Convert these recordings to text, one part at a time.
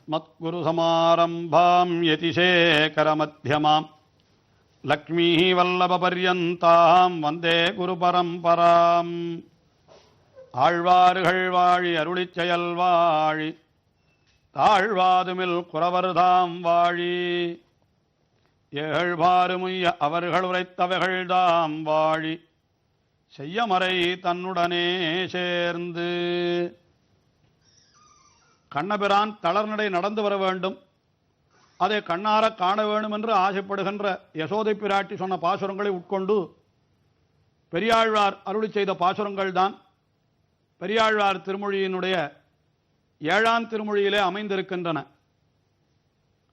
अस्मत्गुरुसमारम्भां यतिशेखरमध्यमां लक्ष्मीः वल्लभपर्यन्तां वन्दे गुरुपरम्पराम् ஆழ்வார்கள் வாழி அருளிச் செயல் வாழி தாழ்வாதுமில் குறவர்தாம் வாழி ஏழ்வாறுமுய்ய அவர்கள் உரைத்தவைகள்தாம் வாழி செய்யமறை தன்னுடனே சேர்ந்து. கண்ணபிரான் தளர்நடை நடந்து வர வேண்டும், அதை கண்ணார காண வேண்டும் என்று ஆசைப்படுகின்ற யசோதை பிராட்டி சொன்ன பாசுரங்களை உட்கொண்டு பெரியாழ்வார் அருளி செய்த பாசுரங்கள் தான் பெரியாழ்வார் திருமொழியினுடைய 7ஆம் திருமொழியிலே அமைந்திருக்கின்றன.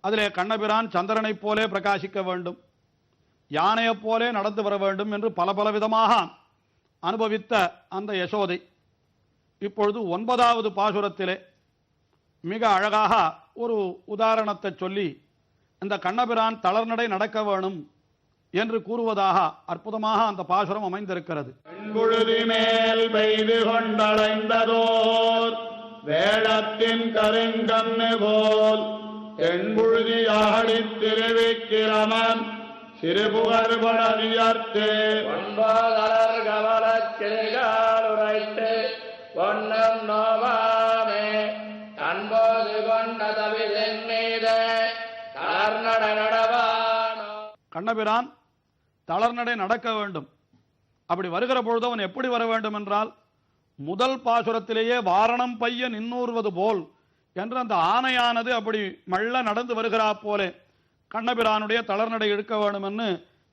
அதிலே கண்ணபிரான் சந்திரனைப் போலே பிரகாசிக்க வேண்டும், யானையைப் போலே நடந்து வர வேண்டும் என்று பல விதமாக அனுபவித்த அந்த யசோதை இப்பொழுது 9வது பாசுரத்திலே மிக அழகாக ஒரு உதாரணத்தை சொல்லி இந்த கண்ணபிரான் தளர்நடை நடக்க வேணும் என்று கூறுவதாக அற்புதமாக அந்த பாசுரம் அமைந்திருக்கிறது. பொழுதி மேல் பெய்து கொண்டடைந்ததோர் வேளத்தின் கருங்கண்ணு போல் தென்புழுதி ஆடித் திருவிக்கிரமன் சிறுபுகர்பட வியர்த்து ஒன்பதலர் கவலச் கிளிகள் உரைத்து ஒன்னும் நோவாமே அன்போது கொண்ட தவிதன் மீது தளர்நட நடவானோ. கண்ணபிரான் தளர்நடை நடக்க வேண்டும். அப்படி வருகிற பொழுது அவன் எப்படி வர வேண்டும் என்றால், முதல் பாசுரத்திலேயே வாரணம் பைய நின்னூறுவது போல் என்று அந்த ஆணையானது அப்படி மெல்ல நடந்து வருகிறா போலே கண்ணபிரானுடைய தளர்நடை எடுக்க வேண்டும் என்று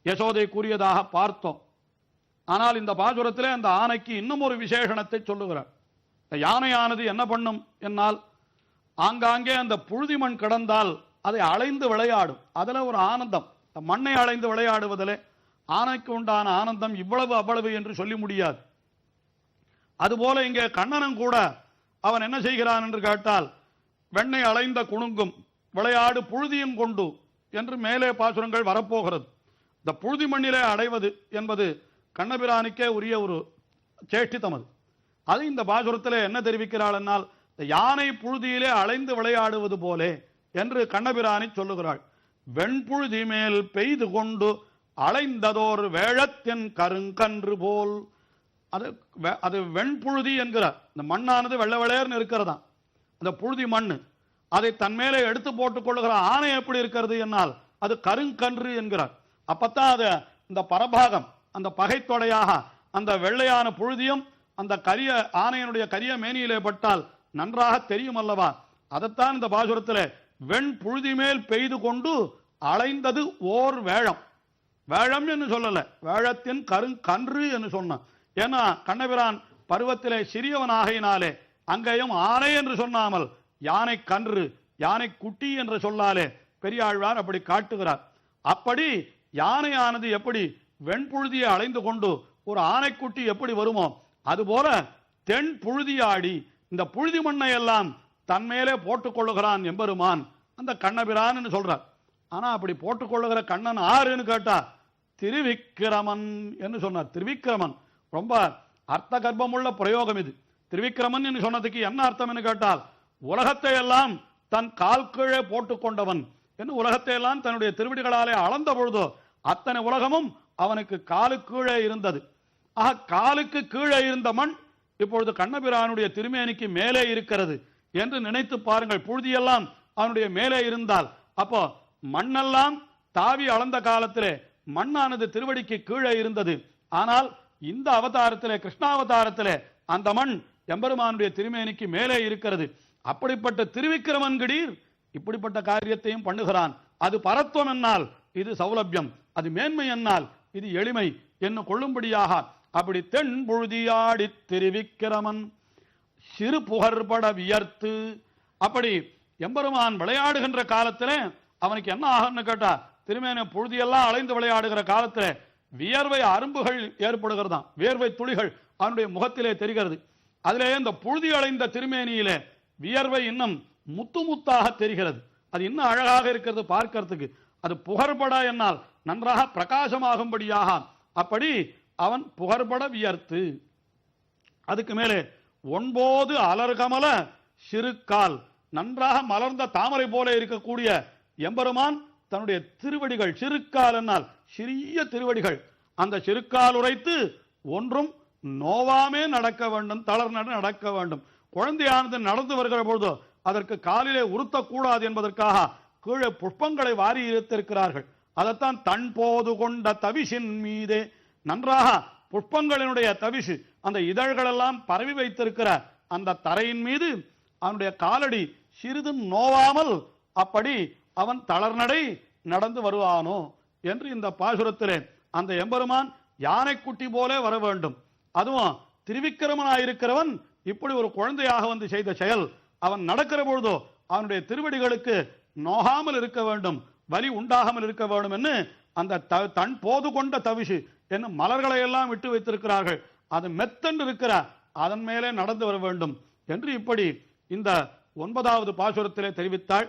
யசோதை கூறியதாக பார்த்தோம். ஆனால் இந்த பாசுரத்திலே அந்த ஆணைக்கு இன்னும் ஒரு விசேஷணத்தை சொல்லுகிறார். இந்த யானையானது என்ன பண்ணும் என்னால், ஆங்காங்கே அந்த புழுதி மண் கிடந்தால் அதை அலைந்து விளையாடும். அதில் ஒரு ஆனந்தம், மண்ணை அலைந்து விளையாடுவதிலே ஆனைக்கு உண்டான ஆனந்தம் இவ்வளவு அவ்வளவு என்று சொல்லி முடியாது. அதுபோல இங்கே கண்ணனும் கூட அவன் என்ன செய்கிறான் என்று கேட்டால், வெண்ணை அலைந்த குணுங்கும் விளையாடு புழுதியும் கொண்டு என்று மேலே பாசுரங்கள் வரப்போகிறது. இந்த புழுதி மண்ணிலே அடைவது என்பது கண்ணபிரானுக்கே உரிய ஒரு சேஷ்டித்தம். அது இந்த பாசுரத்திலே என்ன தெரிவிக்கிறாள் என்னால், இந்த யானை புழுதியிலே அலைந்து விளையாடுவது போலே என்று கண்ணபிரானை சொல்லுகிறாள். வெண்புழுதி மேல் பெய்து கொண்டு அலைந்ததோர் வேழத்தின் கருங்கன்று போல். அது வெண்புழுதி என்கிறார். இந்த மண்ணானது வெள்ளை வெளையர்னு இருக்கிறதா, அந்த புழுதி மண்ணு அதை தன்மேலே எடுத்து போட்டுக் கொள்ளுகிற ஆணை எப்படி இருக்கிறது என்னால் அது கருங்கன்று என்கிறார். அப்பத்தான் அது இந்த பரபாகம், அந்த பகைத்தொடையாக அந்த வெள்ளையான புழுதியும் அந்த கரிய ஆணையனுடைய கரிய மேனியிலே பட்டால் நன்றாக தெரியும் அல்லவா. அதைத்தான் இந்த பாசுரத்தில் வெண் புழுதி மேல் பெய்து கொண்டு அலைந்தது ஓர் வேழம். வேழம் என்று சொல்லல, வேழத்தின் கருங்கன்று என்று சொன்னான். ஏன்னா கண்ணபிரான் பருவத்திலே சிறியவனாகினாலே அங்கேயும் ஆனை என்று சொன்னாமல் யானை கன்று, யானை குட்டி என்று சொல்லாலே பெரியாழ்வார் அப்படி காட்டுகிறார். அப்படி யானையானது எப்படி வெண்புழுதியை அலைந்து கொண்டு ஒரு ஆனைக்குட்டி எப்படி வருமோ அதுபோல தென் புழுதியாடி இந்த புழுதி மண்ணை எல்லாம் தன்மேலே போட்டுக் கொள்ளுகிறான் எம்பெருமான் அந்த கண்ணபிரான் என்று சொல்றார். ஆனா அப்படி போட்டுக்கொள்ளுகிற கண்ணன் ஆறுன்னு கேட்டா திருவிக்கிரமன் என்று சொன்னார். திருவிக்கிரமன் ரொம்ப அர்த்த கர்ப்பமுள்ள பிரயோகம் இது. திருவிக்கிரமன் என்று சொன்னதுக்கு என்ன அர்த்தம் என்று கேட்டால், உலகத்தை எல்லாம் தன் கால் கீழே போட்டுக்கொண்டவன் என்று உலகத்தை எல்லாம் தன்னுடைய திருவிடிகளாலே அளந்த பொழுதோ அத்தனை உலகமும் அவனுக்கு காலு கீழே இருந்தது. ஆக காலுக்கு கீழே இருந்த மண் இப்பொழுது கண்ணபிரானுடைய திருமேனிக்கு மேலே இருக்கிறது என்று நினைத்து பாருங்கள். புழுதியெல்லாம் அவனுடைய மேலே இருந்தால் அப்போ மண்ணெல்லாம் தாவி அளந்த காலத்திலே மண்ணானது திருவடிக்கு கீழே இருந்தது. ஆனால் இந்த அவதாரத்திலே, கிருஷ்ணாவதாரத்திலே அந்த மண் எம்பெருமானுடைய திருமேனிக்கு மேலே இருக்கிறது. அப்படிப்பட்ட திருவிக்கிரமன் திடீர் இப்படிப்பட்ட காரியத்தையும் பண்ணுகிறான். அது பரத்துவம் என்னால் இது சௌலபியம், அது மேன்மை என்னால் இது எளிமை என்று கொள்ளும்படியாக அப்படி தென் புழுதியாடி திருவிக்கிரமன் சிறு புகர்பட வியர்த்து. அப்படி எம்பெருமான் விளையாடுகின்ற காலத்திலே அவனுக்கு என்ன ஆகும்னு கேட்டா, திருமேன புழுதியெல்லாம் அலைந்து விளையாடுகிற காலத்தில் வியர்வை அரும்புகள் ஏற்படுகிறதாம், வேர்வை துளிகள் அவனுடைய முகத்திலே தெரிகிறது. அதிலே இந்த புழுதி அலைந்த திருமேனியிலே வியர்வை இன்னும் முத்து முத்தாக தெரிகிறது. அது இன்னும் அழகாக இருக்கிறது பார்க்கிறதுக்கு. அது புகர்பட என்னால் நன்றாக பிரகாசமாகும்படியாக அப்படி அவன் புகர்பட வியர்த்து. அதுக்கு மேலே 9 அலர்கமல சிறுக்கால் நன்றாக மலர்ந்த தாமரை போல இருக்கக்கூடிய எம்பெருமான் தன்னுடைய திருவடிகள், சிறுக்கால் என்னால் சிறிய திருவடிகள், அந்த சிறுக்கால் உரைத்து ஒன்றும் நோவாமே நடக்க வேண்டும், தளர் நடக்க வேண்டும். குழந்தையானது நடந்து வருகிற பொழுது அதற்கு காலிலே உறுத்தக்கூடாது என்பதற்காக கீழே புஷ்பங்களை வாரி இருத்திருக்கிறார்கள். அதைத்தான் தன் போது கொண்ட தவிசின் மீதே, நன்றாக புஷ்பங்களினுடைய தவிசு, அந்த இதழ்கள் எல்லாம் பரவி வைத்திருக்கிற அந்த தரையின் மீது அவனுடைய காலடி சிறிதும் நோவாமல் அப்படி அவன் தளர்நடை நடந்து வருவானோ என்று இந்த பாசுரத்திலே அந்த எம்பெருமான் யானைக்குட்டி போல வர வேண்டும். அதுவும் திருவிக்கிரமனாயிருக்கிறவன் இப்படி ஒரு குழந்தையாக வந்து செய்த செயல், அவன் நடக்கிற பொழுதோ அவனுடைய திருவடிகளுக்கு நோகாமல் இருக்க வேண்டும், வலி உண்டாகாமல் இருக்க வேண்டும் என்று அந்த தன் போது கொண்ட தவிசு என்னும் மலர்களை எல்லாம் விட்டு வைத்திருக்கிறார்கள். அது மெத்தென்று இருக்கிற அதன் மேலே நடந்து வர வேண்டும் என்று இப்படி இந்த 9வது பாசுரத்திலே தெரிவித்தாள்.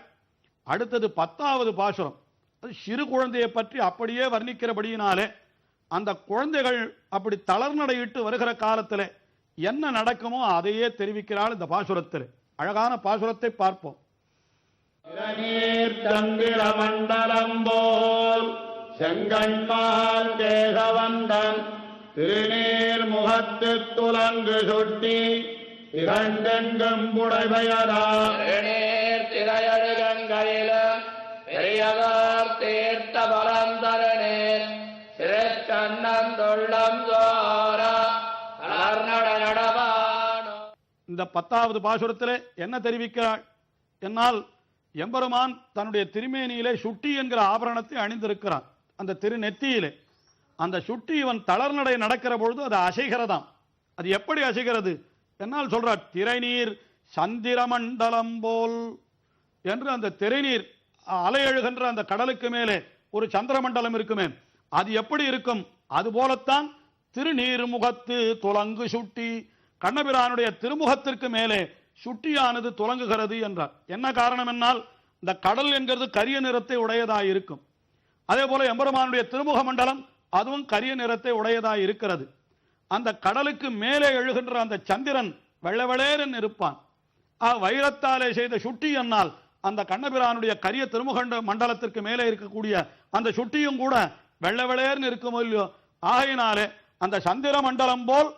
அடுத்தது 10வது பாசுரம். அது சிறு குழந்தையை பற்றி அப்படியே வர்ணிக்கிறபடியினாலே அந்த குழந்தைகள் அப்படி தளர்நடையிட்டு வருகிற காலத்தில் என்ன நடக்குமோ அதையே தெரிவிக்கிறாள் இந்த பாசுரத்தில். அழகான பாசுரத்தை பார்ப்போம். சந்திர மண்டலம் போல் செங்கண்மால் கேசவந்தன் திருநீர் முகத்து துலங்கு சுட்டி இரண்டெங்கும் புடைபெயரா திரையழுகங்கையிலும் பெரியதார் தீர்த்த பலம் தரநீர் சிறச்சன்னந்துள்ளம் சோர தளர்நட நடவானோ. இந்த 10வது பாசுரத்திலே என்ன தெரிவிக்கிறாள் என்னால், எம்பெருமான் தன்னுடைய திருமேனியிலே சுட்டி என்கிற ஆபரணத்தை அணிந்திருக்கிறான். அந்த திருநெத்தியிலே அந்த சுட்டி இவன் தளர்நடை நடக்கிற பொழுது அது அசைகிறதாம். அது எப்படி அசைகிறது என்னால் சொல்றார், திரைநீர் சந்திரமண்டலம் போல் என்று அந்த திரைநீர் அலை எழுகின்ற அந்த கடலுக்கு மேலே ஒரு சந்திரமண்டலம் இருக்குமே, அது எப்படி இருக்கும், அது போலத்தான் திருநீர் முகத்து துலங்கு சுட்டி, கண்ணபிரானுடைய திருமுகத்திற்கு மேலே சுட்டியானது துலங்குகிறது என்றார். என்ன காரணம் என்னால், இந்த கடல் என்கிறது கரிய நிறத்தை உடையதாய் இருக்கும். அதே போல எம்பெருமானுடைய திருமுக மண்டலம் அதுவும் கரிய நிறத்தை உடையதாய் இருக்கிறது. அந்த கடலுக்கு மேலே எழுகின்ற அந்த சந்திரன் வெள்ளவெளேரன் இருப்பான். வைரத்தாலே செய்த சுட்டி என்னால் அந்த கண்ணபிரானுடைய கரிய திருமுக மண்டலத்திற்கு மேலே இருக்கக்கூடிய அந்த சுட்டியும் கூட வெள்ளவெளேர்னு இருக்குமோ இல்லையோ, ஆகையினாலே அந்த சந்திர மண்டலம் போல்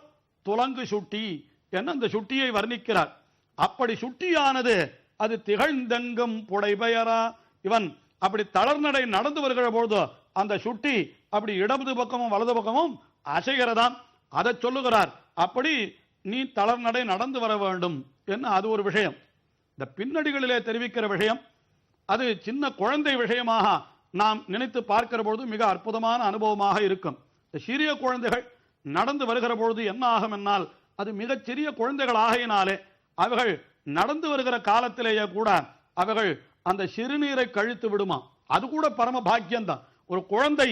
துலங்கு சுட்டி என்ன அந்த சுட்டியை வர்ணிக்கிறார். அப்படி சுட்டியானது அது திகழ்ந்தெங்கும் புடைபெயரா, இவன் அப்படி தளர்நடை நடந்து வருகிற பொழுது அந்த சுட்டி அப்படி இடது பக்கமும் வலது பக்கமும் அசைகிறதாம். அதை சொல்லுகிறார். அப்படி நீ தளர்நடை நடந்து வர வேண்டும் என்ன, அது ஒரு விஷயம். இந்த பின்னடிகளிலே தெரிவிக்கிற விஷயம் அது சின்ன குழந்தை விஷயமாக நாம் நினைத்து பார்க்கிற பொழுது மிக அற்புதமான அனுபவமாக இருக்கும். இந்த சிறிய குழந்தைகள் நடந்து வருகிற பொழுது என்ன ஆகும் என்னால், அது மிகச் சிறிய குழந்தைகள் ஆகையினாலே அவைகள் நடந்து வருகிற காலத்திலேயே கூட அவைகள் அந்த சிறுநீரை கழித்து விடுமா. அது கூட பரம பாக்கியம்தான். ஒரு குழந்தை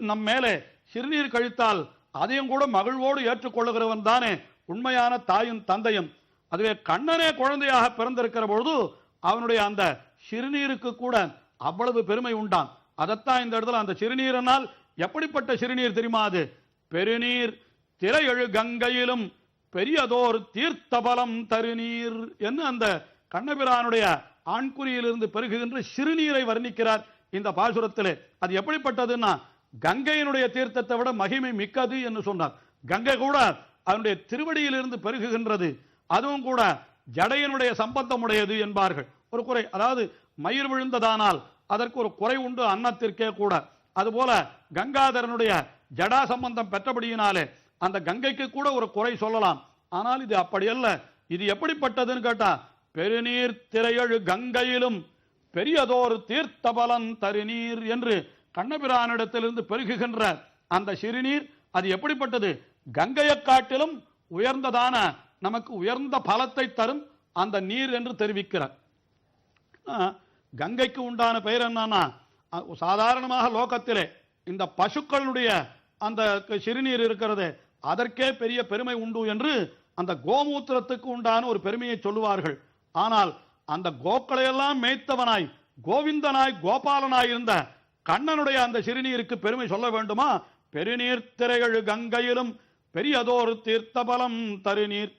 நம் மேலே சிறுநீர் கழித்தால் அதையும் கூட மகிழ்வோடு ஏற்றுக்கொள்ளுகிறவன் தானே உண்மையான தாயும் தந்தையும். அதுவே கண்ணனே குழந்தையாக பிறந்திருக்கிற பொழுது அவனுடைய அந்த சிறுநீருக்கு கூட அவ்வளவு பெருமை உண்டான். அதைத்தான் இந்த இடத்துல அந்த சிறுநீரனால் எப்படிப்பட்ட சிறுநீர் தெரியுமா, அது பெருநீர் திரையழு கங்கையிலும் பெரியதோர் தீர்த்தபலம் தருநீர் என்று அந்த கண்ணபிரானுடைய ஆண்குறியிலிருந்து பெருகுகின்ற சிறுநீரை வர்ணிக்கிறார் இந்த பாசுரத்திலே. அது எப்படிப்பட்டதுன்னா, கங்கையினுடைய தீர்த்தத்தை விட மகிமை மிக்கது என்று சொன்னார். கங்கை கூட அவனுடைய திருவடியிலிருந்து பெருகுகின்றது, அதுவும் கூட ஜடையனுடைய சம்பந்தம் உடையது என்பார்கள். ஒரு குறை, அதாவது மயிர் விழுந்ததானால் அதற்கு ஒரு குறை உண்டு அன்னத்திற்கே கூட. அதுபோல கங்காதரனுடைய ஜடா சம்பந்தம் பெற்றபடியினாலே அந்த கங்கைக்கு கூட ஒரு குறை சொல்லலாம். ஆனால் இது அப்படி அல்ல. இது எப்படிப்பட்டதுன்னு கேட்டா, பெருநீர் திரையழு கங்கையிலும் பெரியதோர் தீர்த்தபலன் தருநீர் என்று கண்ணபிரானிடத்திலிருந்து பெருகுகின்ற அந்த சிறுநீர் அது எப்படிப்பட்டது, கங்கையை காட்டிலும் உயர்ந்ததான நமக்கு உயர்ந்த பலத்தை தரும் அந்த நீர் என்று தெரிவிக்கிறார். கங்கைக்கு உண்டான பெயர் என்னன்னா, சாதாரணமாக லோகத்திலே இந்த பசுக்களுடைய அந்த சிறுநீர் இருக்கிறது அதற்கே பெரிய பெருமை உண்டு என்று அந்த கோமூத்திரத்துக்கு உண்டான ஒரு பெருமையை சொல்லுவார்கள். ஆனால் அந்த கோக்களையெல்லாம் மேய்த்தவனாய் கோவிந்தனாய் கோபாலனாய் இருந்த கண்ணனுடைய அந்த சிறுநீருக்கு பெருமை சொல்ல வேண்டுமா? பெருநீர் திரையழு கங்கையிலும் பெரியதோர் தீர்த்தபலம் தருநீர்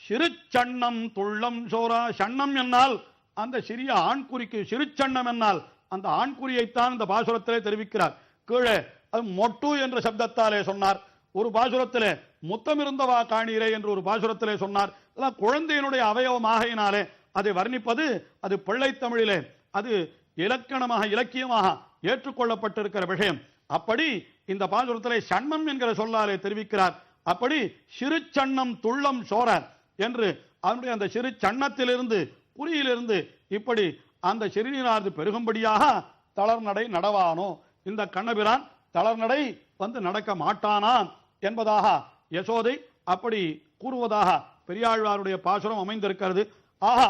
சிறு சன்னம் துள்ளம் சோரா. சன்னம் என்னால் அந்த சிறிய ஆண்குறிக்கு சிறுச்சன்னம் என்னால் அந்த ஆண்குறியைத்தான் இந்த பாசுரத்திலே தெரிவிக்கிறார். கீழே அது மொட்டு என்ற சப்தத்தாலே சொன்னார். ஒரு பாசுரத்திலே முத்தமிருந்தவா காணீரே என்று ஒரு பாசுரத்திலே சொன்னார். குழந்தையினுடைய அவயவமாகையினாலே அதை வர்ணிப்பது அது பிள்ளை தமிழிலே அது இலக்கணமாக இலக்கியமாக ஏற்றுக்கொள்ளப்பட்டிருக்கிற விஷயம். அப்படி இந்த பாசுரத்திலே சண்மம் என்கிற சொல்லாலே தெரிவிக்கிறார். அப்படி சிறு சன்னம் துள்ளம் சோர என்று அவனுடைய அந்த சிறு சன்னத்திலிருந்து குறியிலிருந்து இப்படி அந்த சிறுநீராறு பெருகும்படியாக தளர்நடை நடவானோ, இந்த கண்ணபிரான் தளர்நடை வந்து நடக்க மாட்டானாம் என்பதாக யசோதை அப்படி கூறுவதாக பெரியாழ்வாருடைய பாசுரம் அமைந்திருக்கிறது. ஆக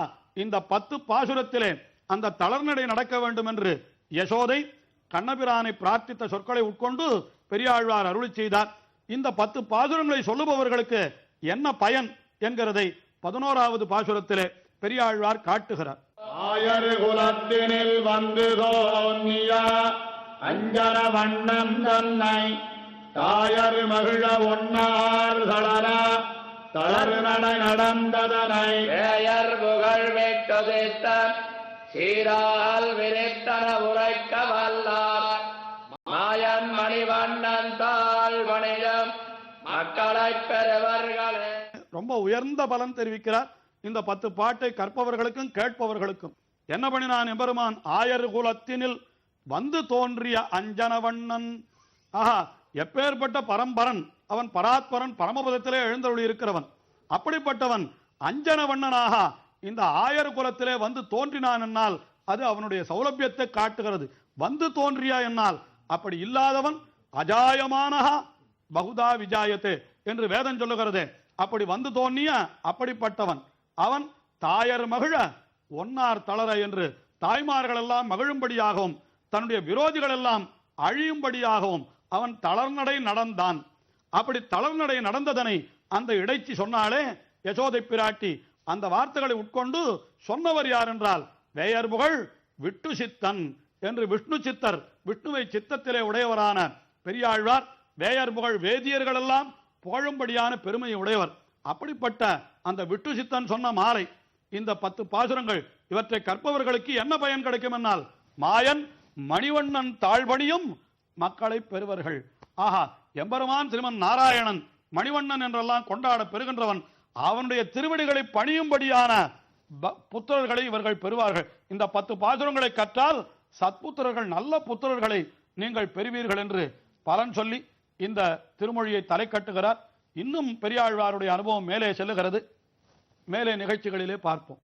இந்த 10 பாசுரத்திலே அந்த தளர்நடை நடக்க வேண்டும் என்று யசோதை கண்ணபிரானை பிரார்த்தித்த சொற்களை உட்கொண்டு பெரியாழ்வார் அருளி செய்தார். இந்த 10 பாசுரங்களை சொல்லுபவர்களுக்கு என்ன பயன் என்கிறதை 11வது பாசுரத்திலே பெரியாழ்வார் காட்டுகிறார். ஆயர் குலத்தினில் வந்து தோன்னிய அஞ்சன வண்ணம் தன்னை தாயர் மகிழ ஒன்னார் தளர தளர் நடை நடந்ததனை பெயர் புகழ் வெட்டுதித்த சீரால் விரித்தன உரைக்க வல்லார் மாயன் மணிவண்ணன் தாழ் வணிகம் மக்களை பெறுவர்களே. ரொம்ப உயர்ந்த பலன் தெரிவிக்கிறார். இந்த 10 பாட்டை கற்பவர்களுக்கும் கேட்பவர்களுக்கும். என்ன பண்ணினான் எம்பெருமான்? ஆயர் குலத்தினில் வந்து தோன்றிய அஞ்சனவண்ணன். ஆஹா, எப்பேற்பட்ட பரம்பரன் அவன்! பராத்பரன், பரமபதத்திலே எழுந்தருளி இருக்கிறவன். அப்படிப்பட்டவன் அஞ்சனவண்ணனாக இந்த ஆயர் குலத்திலே வந்து தோன்றினான் என்னால் அது அவனுடைய சௌலபியத்தை காட்டுகிறது. வந்து தோன்றியா என்னால் அப்படி இல்லாதவன் அஜாயமானஹா பகுதா விஜாயத்தே என்று வேதம் சொல்லுகிறதே. அப்படி வந்து தோன்றிய அப்படிப்பட்டவன் அவன் தாயர் மகிழ ஒன்னார் தளர என்று தாய்மார்கள் எல்லாம் மகிழும்படியாகவும் தன்னுடைய விரோதிகள் எல்லாம் அழியும்படியாகவும் அவன் தளர்நடை நடந்தான். அப்படி தளர்நடை நடந்ததனை அந்த இடைச்சி சொன்னாலே யசோதை பிராட்டி. அந்த வார்த்தைகளை உட்கொண்டு சொன்னவர் யார் என்றால் வேயர் புகழ் விட்டு சித்தன் என்று விஷ்ணு சித்தர், விஷ்ணுவை சித்தத்திலே உடையவரான பெரியாழ்வார் வேயர் புகழ் வேதியர்கள் எல்லாம் புகழும்படியான பெருமையை உடையவர். அப்படிப்பட்ட அந்த விட்டு சித்தன் சொன்ன மாலை இந்த 10 பாசுரங்கள் இவற்றை கற்பவர்களுக்கு என்ன பயன் கிடைக்கும் என்னால் மாயன் மணிவண்ணன் தாழ்வணியும் மக்களை பெறுவர்கள். ஆஹா, எம்பெருமான் திருமன் நாராயணன் மணிவண்ணன் என்றெல்லாம் கொண்டாட பெறுகின்றவன். அவனுடைய திருவடிகளை பணியும்படியான புத்திரர்களை இவர்கள் பெறுவார்கள். இந்த 10 பாசுரங்களை கற்றால் சத்புத்திரர்கள், நல்ல புத்திரர்களை நீங்கள் பெறுவீர்கள் என்று பலன் சொல்லி இந்த திருமொழியை தலை கட்டுகிறார். இன்னும் பெரியாழ்வாருடைய அனுபவம் மேலே செல்லுகிறது. மேலே நிகழ்ச்சிகளிலே பார்ப்போம்.